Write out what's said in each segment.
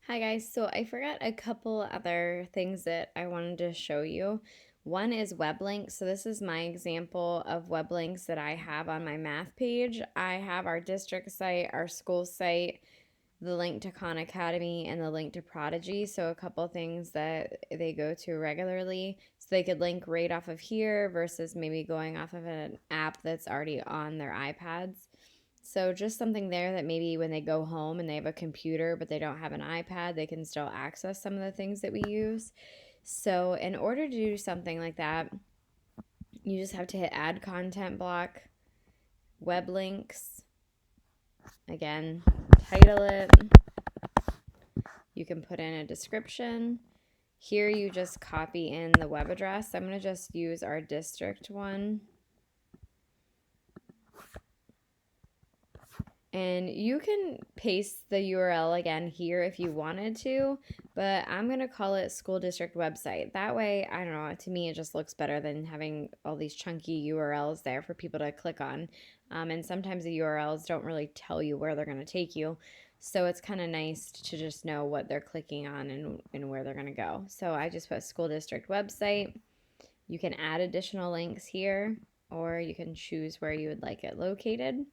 Hi guys, so I forgot a couple other things that I wanted to show you. One is web links. So this is my example of web links that I have on my math page. I have our district site, our school site, the link to Khan Academy, and the link to Prodigy. So a couple things that they go to regularly. So they could link right off of here versus maybe going off of an app that's already on their iPads. So just something there that maybe when they go home and they have a computer but they don't have an iPad, they can still access some of the things that we use. So in order to do something like that, you just have to hit add content block, web links. Again, title it. You can put in a description. Here you just copy in the web address. I'm going to just use our district one. And you can paste the URL again here if you wanted to, but I'm going to call it school district website. That way, I don't know, to me it just looks better than having all these chunky URLs there for people to click on. And sometimes the URLs don't really tell you where they're going to take you. So it's kind of nice to just know what they're clicking on and where they're going to go. So I just put school district website. You can add additional links here, or you can choose where you would like it located.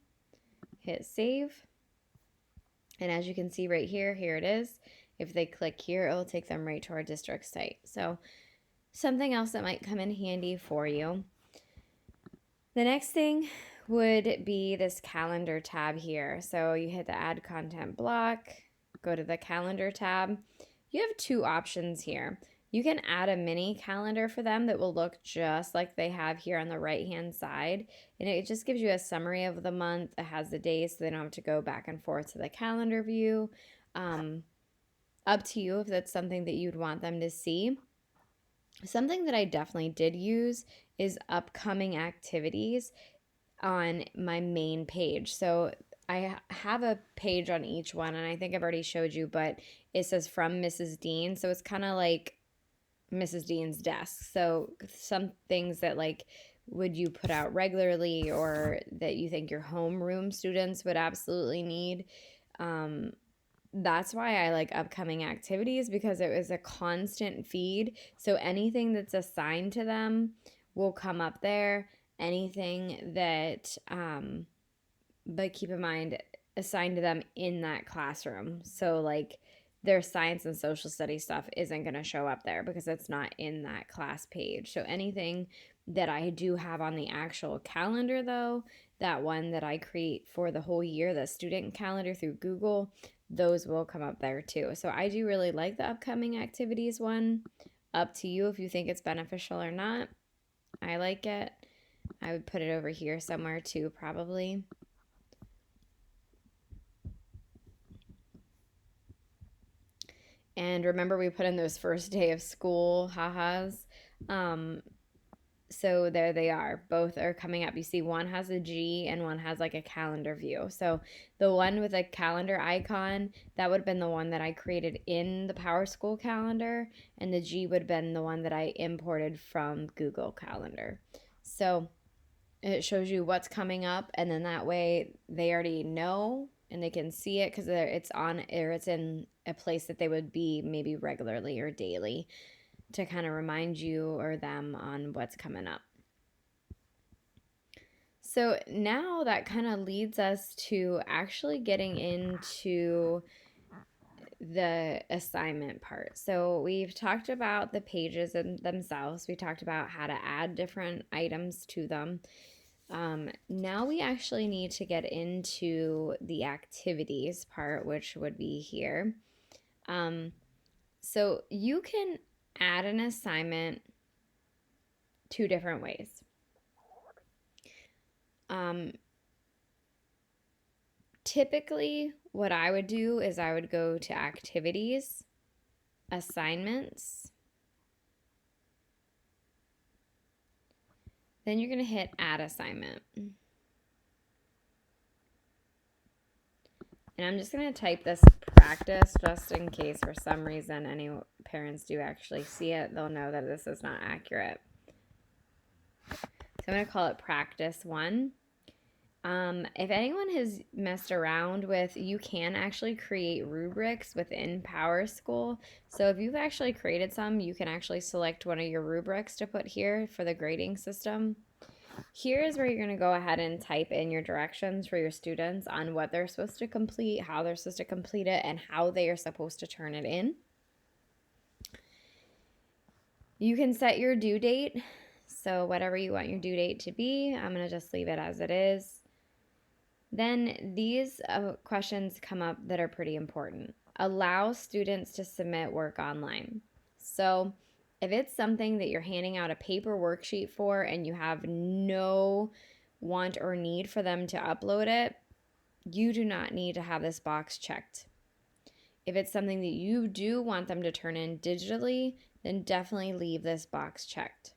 Hit save. And as you can see right here, here it is. If they click here, it will take them right to our district site. So something else that might come in handy for you. The next thing would be this calendar tab here. So you hit the add content block, go to the calendar tab. You have two options here. You can add a mini calendar for them that will look just like they have here on the right hand side. And it just gives you a summary of the month. It has the days so they don't have to go back and forth to the calendar view. Up to you if that's something that you'd want them to see. Something that I definitely did use is upcoming activities on my main page. So I have a page on each one, and I think I've already showed you, but it says from Mrs. Dean. So it's kind of like Mrs. Dean's desk. So some things that like would you put out regularly or that you think your homeroom students would absolutely need. That's why I like upcoming activities because it was a constant feed. So anything that's assigned to them will come up there. Anything that, but keep in mind, assigned to them in that classroom. So, like, their science and social studies stuff isn't going to show up there because it's not in that class page. So, anything that I do have on the actual calendar, though, that one that I create for the whole year, the student calendar through Google, those will come up there too. So, I do really like the upcoming activities one. Up to you if you think it's beneficial or not. I like it. I would put it over here somewhere too, probably. And remember, we put in those first day of school ha-has. Um, so there they are. Both are coming up. You see, one has a G and one has like a calendar view. So the one with a calendar icon, that would have been the one that I created in the PowerSchool calendar, and the G would have been the one that I imported from Google Calendar. So it shows you what's coming up, and then that way they already know and they can see it because it's on or it's in a place that they would be maybe regularly or daily to kind of remind you or them on what's coming up. So now that kind of leads us to actually getting into the assignment part. So we've talked about the pages themselves. We talked about how to add different items to them. Now we actually need to get into the activities part, which would be here. So you can add an assignment two different ways. Typically, what I would do is I would go to activities, assignments. Then you're going to hit add assignment. And I'm just going to type this practice just in case for some reason any parents do actually see it. They'll know that this is not accurate. So I'm going to call it practice 1. If anyone has messed around with, you can actually create rubrics within PowerSchool. So if you've actually created some, you can actually select one of your rubrics to put here for the grading system. Here is where you're going to go ahead and type in your directions for your students on what they're supposed to complete, how they're supposed to complete it, and how they are supposed to turn it in. You can set your due date. So whatever you want your due date to be, I'm going to just leave it as it is. Then these questions come up that are pretty important. Allow students to submit work online. So if it's something that you're handing out a paper worksheet for and you have no want or need for them to upload it, you do not need to have this box checked. If it's something that you do want them to turn in digitally, then definitely leave this box checked.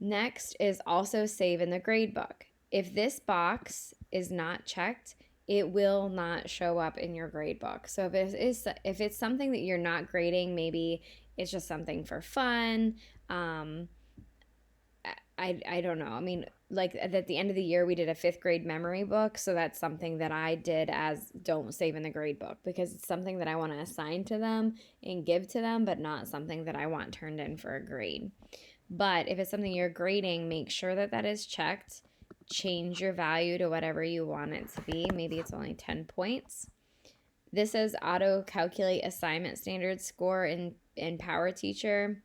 Next is also save in the gradebook. If this box is not checked, it will not show up in your gradebook. So if it's something that you're not grading, maybe it's just something for fun. I don't know. I mean, like at the end of the year, we did a 5th grade memory book. So that's something that I did as don't save in the grade book because it's something that I want to assign to them and give to them, but not something that I want turned in for a grade. But if it's something you're grading, make sure that that is checked. Change your value to whatever you want it to be. Maybe it's only 10 points. This is auto calculate assignment standard score in PowerTeacher.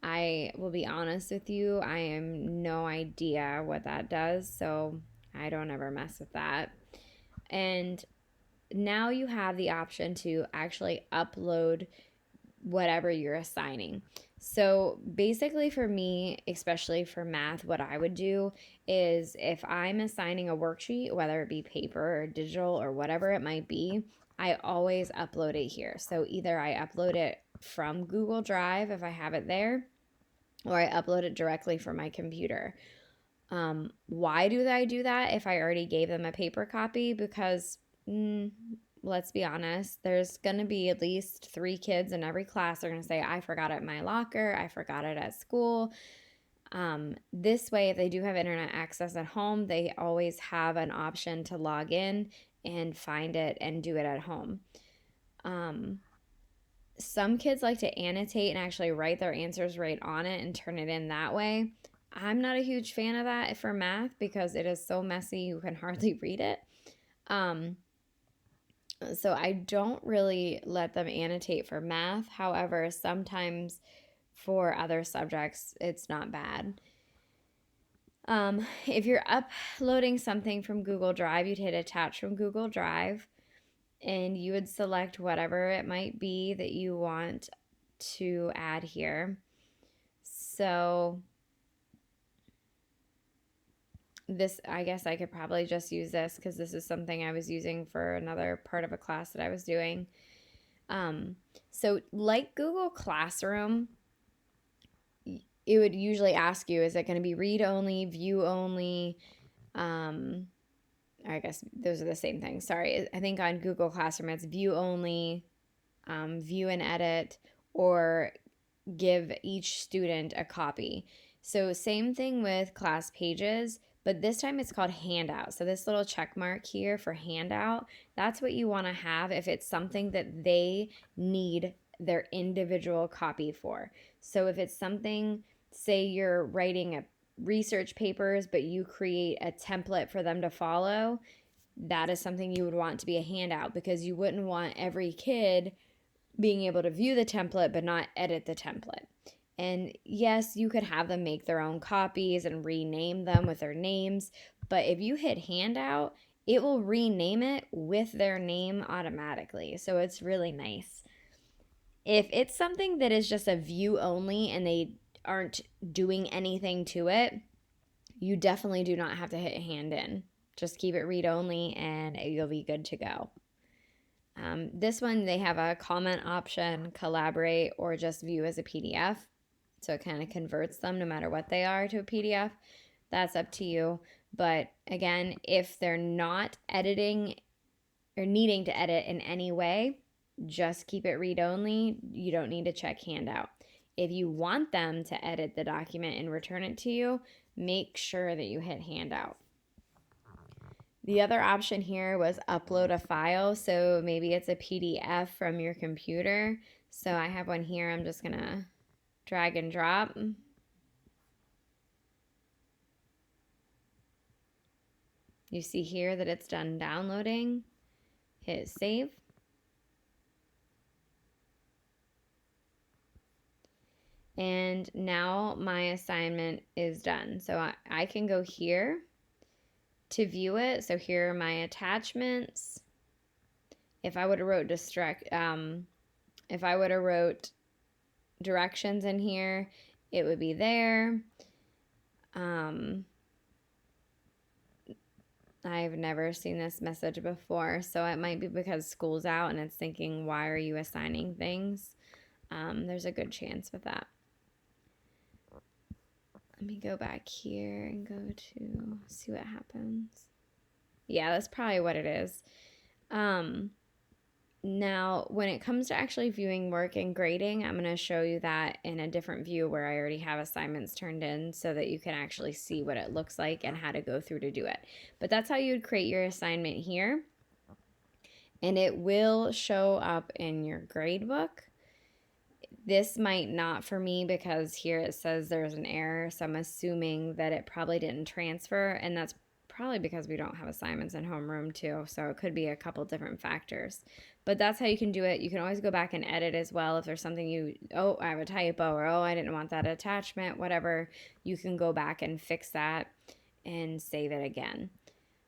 I will be honest with you, I have no idea what that does, so I don't ever mess with that. And now you have the option to actually upload whatever you're assigning. So basically for me, especially for math, what I would do is if I'm assigning a worksheet, whether it be paper or digital or whatever it might be, I always upload it here. So either I upload it from Google Drive if I have it there, or I upload it directly from my computer. Why do I do that if I already gave them a paper copy? Because let's be honest, there's going to be at least 3 kids in every class that are going to say, I forgot it in my locker, I forgot it at school. This way, if they do have internet access at home, they always have an option to log in and find it and do it at home. Some kids like to annotate and actually write their answers right on it and turn it in that way. I'm not a huge fan of that for math because it is so messy you can hardly read it. So I don't really let them annotate for math. However, sometimes for other subjects, it's not bad. If you're uploading something from Google Drive, you'd hit attach from Google Drive and you would select whatever it might be that you want to add here. So this, I guess I could probably just use this because this is something I was using for another part of a class that I was doing. So like Google Classroom, it would usually ask you, is it going to be read only, view only? I guess those are the same things. Sorry. I think on Google Classroom, it's view only, view and edit, or give each student a copy. So same thing with class pages, but this time it's called handout. So this little check mark here for handout, that's what you want to have if it's something that they need their individual copy for. So if it's something, say you're writing a research papers, but you create a template for them to follow, that is something you would want to be a handout because you wouldn't want every kid being able to view the template but not edit the template. And yes, you could have them make their own copies and rename them with their names, but if you hit handout, it will rename it with their name automatically. So it's really nice. If it's something that is just a view only and they aren't doing anything to it, you definitely do not have to hit hand in. Just keep it read only and you'll be good to go. This one, they have a comment option, collaborate, or just view as a PDF. So it kind of converts them no matter what they are to a PDF. That's up to you. But again, if they're not editing or needing to edit in any way, just keep it read only. You don't need to check handout. If you want them to edit the document and return it to you, make sure that you hit handout. The other option here was upload a file. So maybe it's a PDF from your computer. So I have one here. I'm just going to drag and drop. You see here that it's done downloading. Hit save. And now my assignment is done. So I can go here to view it. So here are my attachments. If I would have wrote directions in here, it would be there. I've never seen this message before, so it might be because school's out and it's thinking, why are you assigning things? There's a good chance with that. Let me go back here and go to see what happens. Yeah, that's probably what it is. Now, when it comes to actually viewing work and grading, I'm going to show you that in a different view where I already have assignments turned in so that you can actually see what it looks like and how to go through to do it. But that's how you would create your assignment here. And it will show up in your grade book. This might not for me because here it says there's an error, so I'm assuming that it probably didn't transfer, and that's probably because we don't have assignments in homeroom too, so it could be a couple different factors. But that's how you can do it. You can always go back and edit as well if there's something I have a typo, or I didn't want that attachment, whatever. You can go back and fix that and save it again.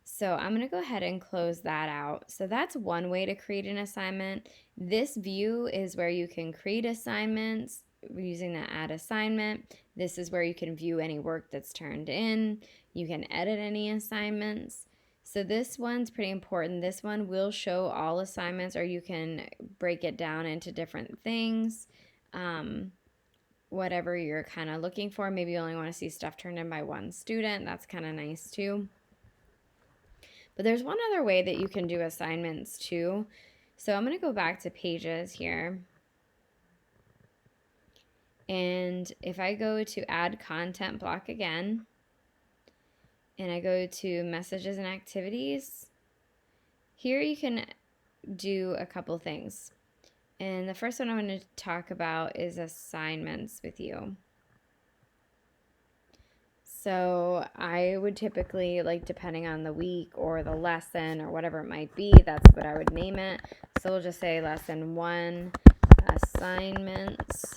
So I'm going to go ahead and close that out. So that's one way to create an assignment. This view is where you can create assignments using the add assignment. This is where you can view any work that's turned in. You can edit any assignments. So this one's pretty important. This one will show all assignments, or you can break it down into different things. Whatever you're kind of looking for. Maybe you only want to see stuff turned in by one student. That's kind of nice too. But there's one other way that you can do assignments too. So I'm going to go back to pages here. And if I go to add content block again, and I go to messages and activities, here you can do a couple things. And the first one I'm going to talk about is assignments with you. So I would typically, like, depending on the week or the lesson or whatever it might be, that's what I would name it. So we'll just say lesson 1, assignments.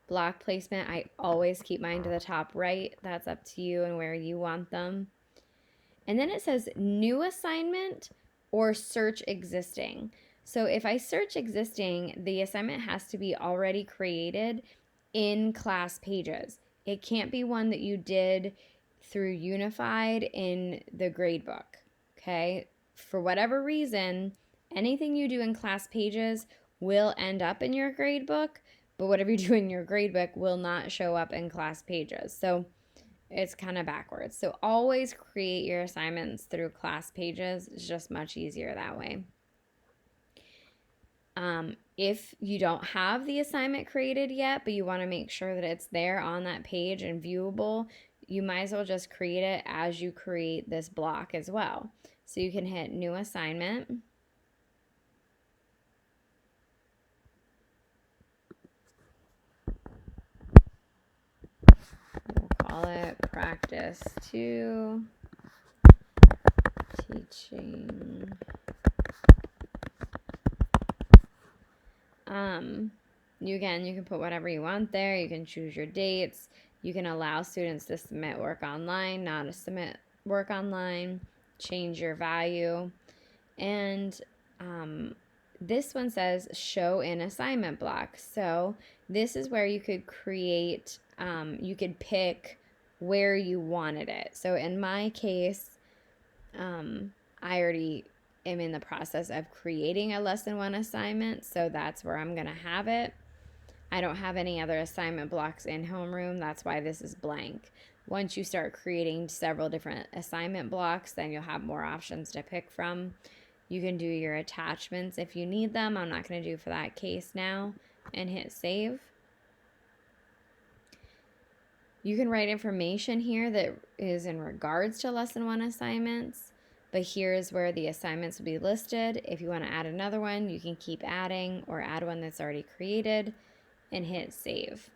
Block placement, I always keep mine to the top right. That's up to you and where you want them. And then it says new assignment or search existing. So if I search existing, the assignment has to be already created in class pages. It can't be one that you did through Unified in the gradebook, okay? For whatever reason, anything you do in class pages will end up in your gradebook, but whatever you do in your gradebook will not show up in class pages. So it's kind of backwards. So always create your assignments through class pages. It's just much easier that way. If you don't have the assignment created yet, but you want to make sure that it's there on that page and viewable, you might as well just create it as you create this block as well. So you can hit new assignment. We'll call it practice 2, teaching. You can put whatever you want there. You can choose your dates. You can allow students to submit work online, not to submit work online, change your value. And this one says show in assignment block. So this is where you could create, you could pick where you wanted it. So in my case, I already am in the process of creating a lesson 1 assignment, so that's where I'm going to have it. I don't have any other assignment blocks in homeroom. That's why this is blank. Once you start creating several different assignment blocks, then you'll have more options to pick from. You can do your attachments if you need them. I'm not going to do for that case now, and hit save. You can write information here that is in regards to lesson 1 assignments, but here's where the assignments will be listed. If you want to add another one, you can keep adding or add one that's already created and hit save.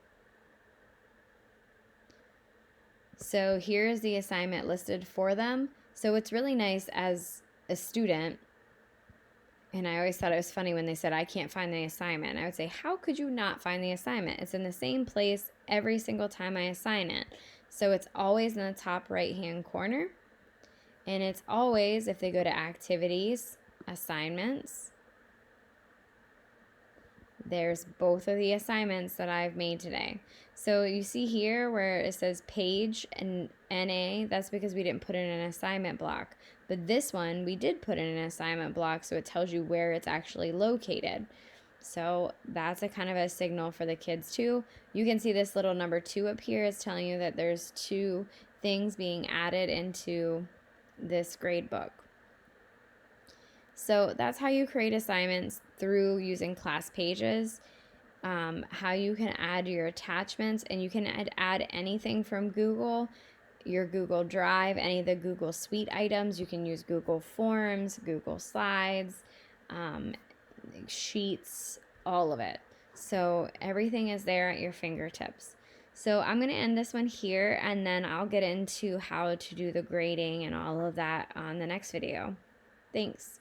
So here's the assignment listed for them. So it's really nice as a student, and I always thought it was funny when they said, I can't find the assignment. I would say, how could you not find the assignment? It's in the same place every single time I assign it. So it's always in the top right-hand corner. And it's always, if they go to activities, assignments, there's both of the assignments that I've made today. So you see here where it says page and NA, that's because we didn't put in an assignment block. But this one, we did put in an assignment block, so it tells you where it's actually located. So that's a kind of a signal for the kids too. You can see this little number 2 up here is telling you that there's 2 things being added into this grade book. So that's how you create assignments through using class pages, how you can add your attachments, and you can add anything from Google, your Google Drive, any of the Google Suite items. You can use Google Forms, Google Slides, Sheets, all of it. So everything is there at your fingertips. So I'm going to end this one here, and then I'll get into how to do the grading and all of that on the next video. Thanks.